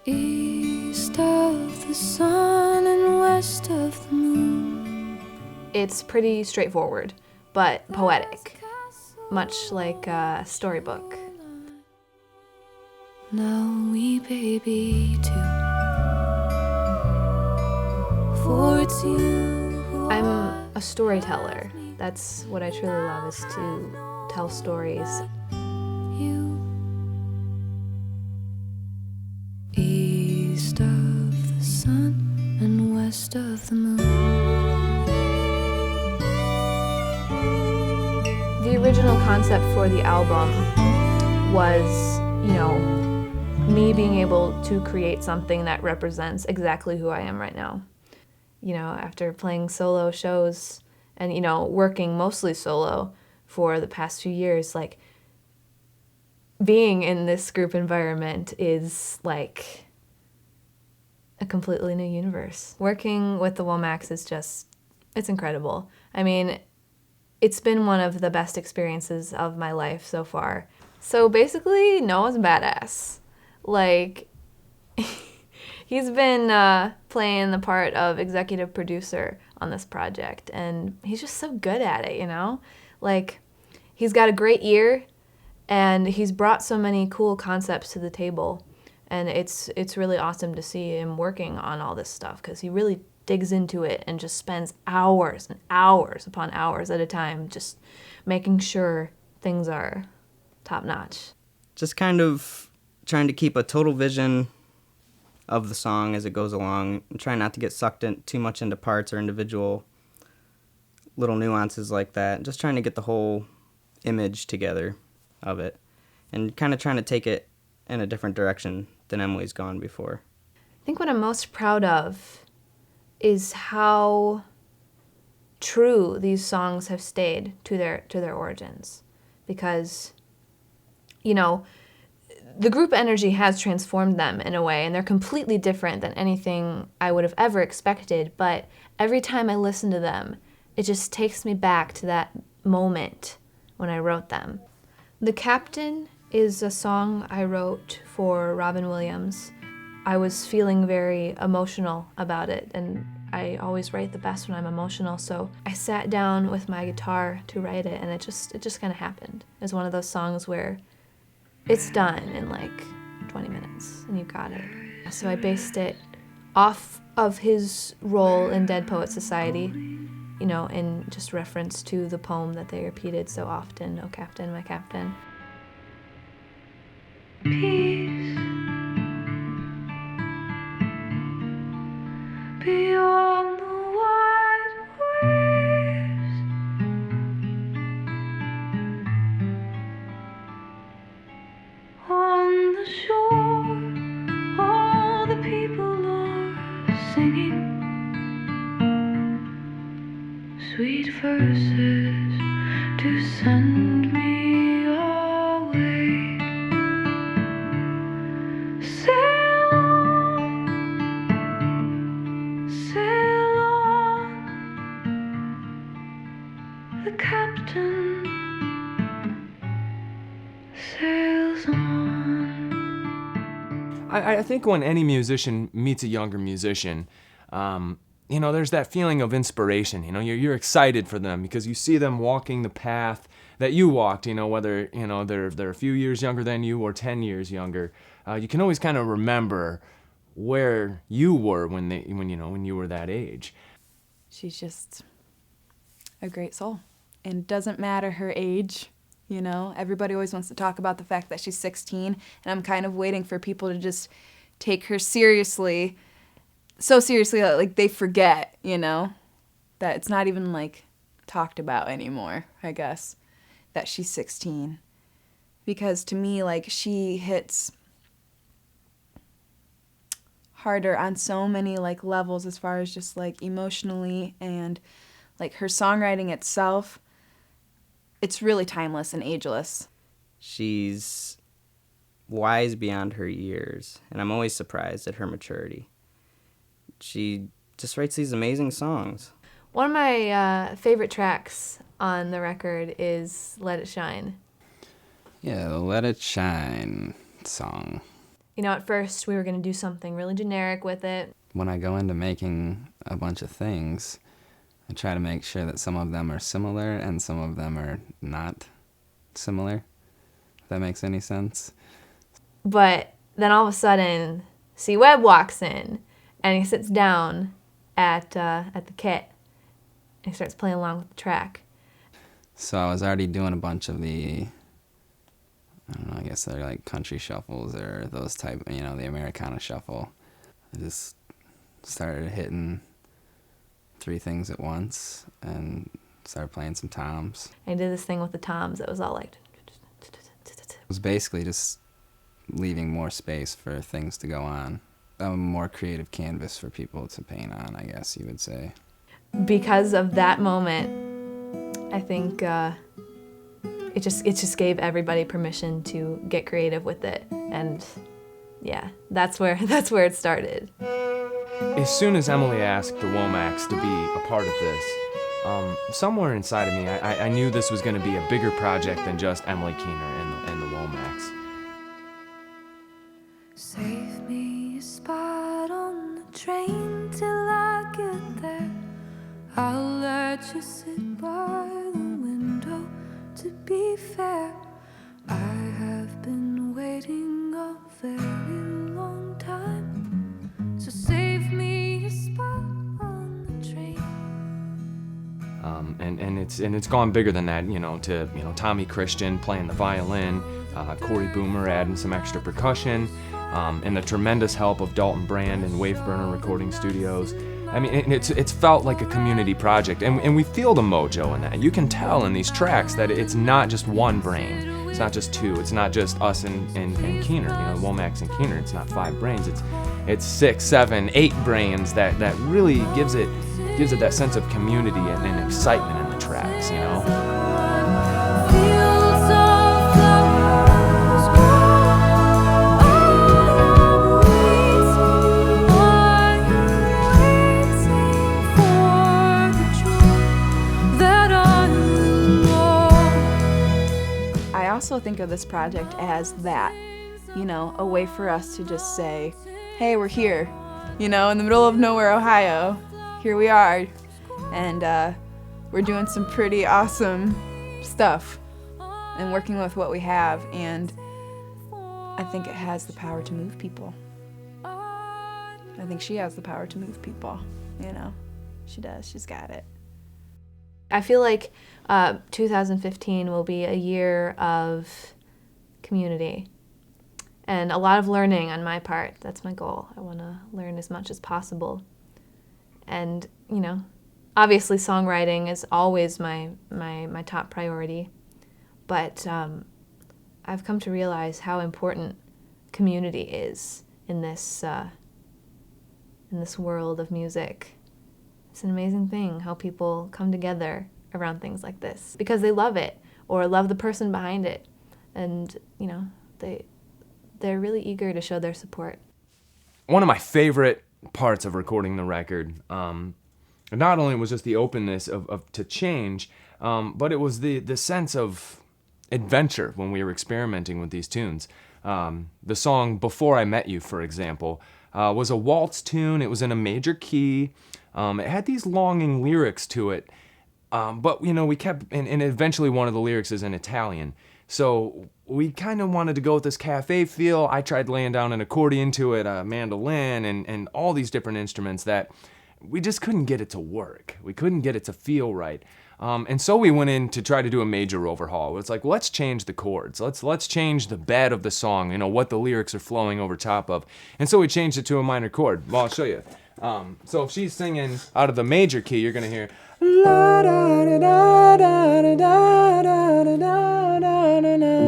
East of the sun and west of the moon. It's pretty straightforward, but poetic, much like a storybook. Now we baby too. For it's you who I'm a storyteller. That's what I truly love, is to tell stories. you. East of the sun and west of the moon. The original concept for the album was, me being able to create something that represents exactly who I am right now. After playing solo shows and, working mostly solo for the past few years, like, being in this group environment is like a completely new universe. Working with the Womacks is it's incredible. I mean, it's been one of the best experiences of my life so far. So basically, Noah's badass. Like, he's been playing the part of executive producer on this project, and he's just so good at it, Like, he's got a great ear, and he's brought so many cool concepts to the table, and it's really awesome to see him working on all this stuff, because he really digs into it and just spends hours and hours upon hours at a time just making sure things are top-notch. Just kind of trying to keep a total vision of the song as it goes along, and try not to get sucked in too much into parts or individual little nuances like that. Just trying to get the whole image together of it, and kind of trying to take it in a different direction than Emily's gone before. I think what I'm most proud of is how true these songs have stayed to their origins, because the group energy has transformed them in a way, and they're completely different than anything I would have ever expected, but every time I listen to them, it just takes me back to that moment when I wrote them. The Captain is a song I wrote for Robin Williams. I was feeling very emotional about it, and I always write the best when I'm emotional, so I sat down with my guitar to write it, and it just kind of happened. It was one of those songs where it's done in like 20 minutes, and you got it. So I based it off of his role in Dead Poets Society, in just reference to the poem that they repeated so often, "Oh Captain, my Captain." Peace beyond the wide waves, on the shore, all the people are singing sweet verses to send me away. Sail on, the captain sails on. I think when any musician meets a younger musician, there's that feeling of inspiration. You're excited for them because you see them walking the path that you walked. Whether they're a few years younger than you or 10 years younger, you can always kind of remember where you were when you were that age. She's just a great soul, and doesn't matter her age. Everybody always wants to talk about the fact that she's 16, and I'm kind of waiting for people to just take her seriously. So seriously that, like, they forget, that it's not even, like, talked about anymore, I guess, that she's 16. Because to me, like, she hits harder on so many, like, levels as far as just, like, emotionally, and, like, her songwriting itself, it's really timeless and ageless. She's wise beyond her years, and I'm always surprised at her maturity. She just writes these amazing songs. One of my favorite tracks on the record is "Let It Shine." Yeah, the Let It Shine song. At first we were going to do something really generic with it. When I go into making a bunch of things, I try to make sure that some of them are similar and some of them are not similar, if that makes any sense. But then all of a sudden, C. Webb walks in, and he sits down at the kit, and he starts playing along with the track. So I was already doing a bunch of the, I don't know, I guess they're like country shuffles or those type, the Americana shuffle. I just started hitting 3 things at once and started playing some toms. I did this thing with the toms that was all like... It was basically just leaving more space for things to go on. A more creative canvas for people to paint on, I guess you would say. Because of that moment, I think it just gave everybody permission to get creative with it, and yeah, that's where it started. As soon as Emily asked the Womacks to be a part of this, somewhere inside of me, I knew this was going to be a bigger project than just Emily Keener and the Womacks. Save me a spot on the train till I get there. I'll let you sit by the window. To be fair, I have been waiting a very long time. So save me a spot on the train. And it's gone bigger than that, to Tommy Christian playing the violin, Corey Boomer adding some extra percussion, and the tremendous help of Dalton Brand and Waveburner Recording Studios. I mean, it's felt like a community project, and we feel the mojo in that. You can tell in these tracks that it's not just one brain, it's not just 2, it's not just us and Keener, Womacks and Keener. It's not 5 brains, it's 6, 7, 8 brains that really gives it that sense of community and excitement in the tracks, Fields of flowers grow. I'm waiting for the joy that I know. I also think of this project as that, a way for us to just say, hey, we're here, in the middle of nowhere, Ohio. Here we are, and we're doing some pretty awesome stuff and working with what we have, and I think it has the power to move people. I think she has the power to move people, She does. She's got it. I feel like 2015 will be a year of community and a lot of learning on my part. That's my goal. I want to learn as much as possible. And, obviously songwriting is always my top priority. But I've come to realize how important community is in this world of music. It's an amazing thing how people come together around things like this because they love it or love the person behind it. And, they're really eager to show their support. One of my favorite parts of recording the record, not only was just the openness to change, but it was the sense of adventure when we were experimenting with these tunes. The song Before I Met You, for example, was a waltz tune. It was in a major key. It had these longing lyrics to it, but we kept, and eventually one of the lyrics is in Italian. So we kind of wanted to go with this cafe feel. I tried laying down an accordion to it, a mandolin, and all these different instruments that we just couldn't get it to work. We couldn't get it to feel right. And so we went in to try to do a major overhaul. It's like, let's change the chords. Let's change the bed of the song, what the lyrics are flowing over top of. And so we changed it to a minor chord. Well, I'll show you. So if she's singing out of the major key, you're going to hear la da da da da da da da da da da da.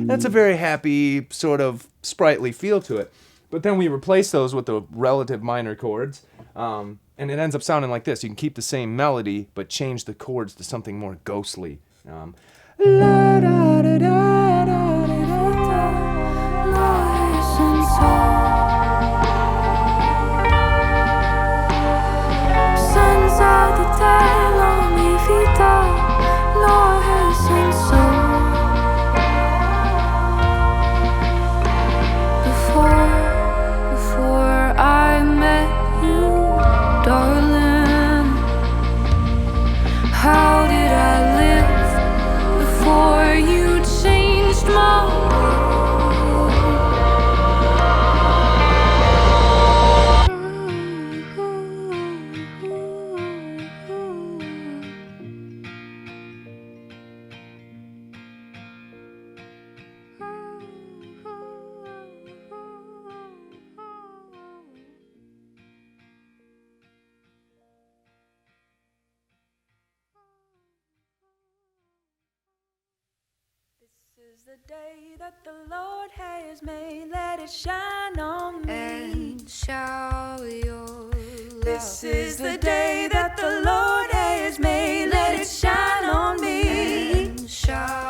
That's a very happy, sort of sprightly feel to it. But then we replace those with the relative minor chords, and it ends up sounding like this. You can keep the same melody, but change the chords to something more ghostly. La da da da da da da. is the day that the Lord has made. Let it shine on me and shower your love. This is the day that the Lord has made. Let it shine on me and shower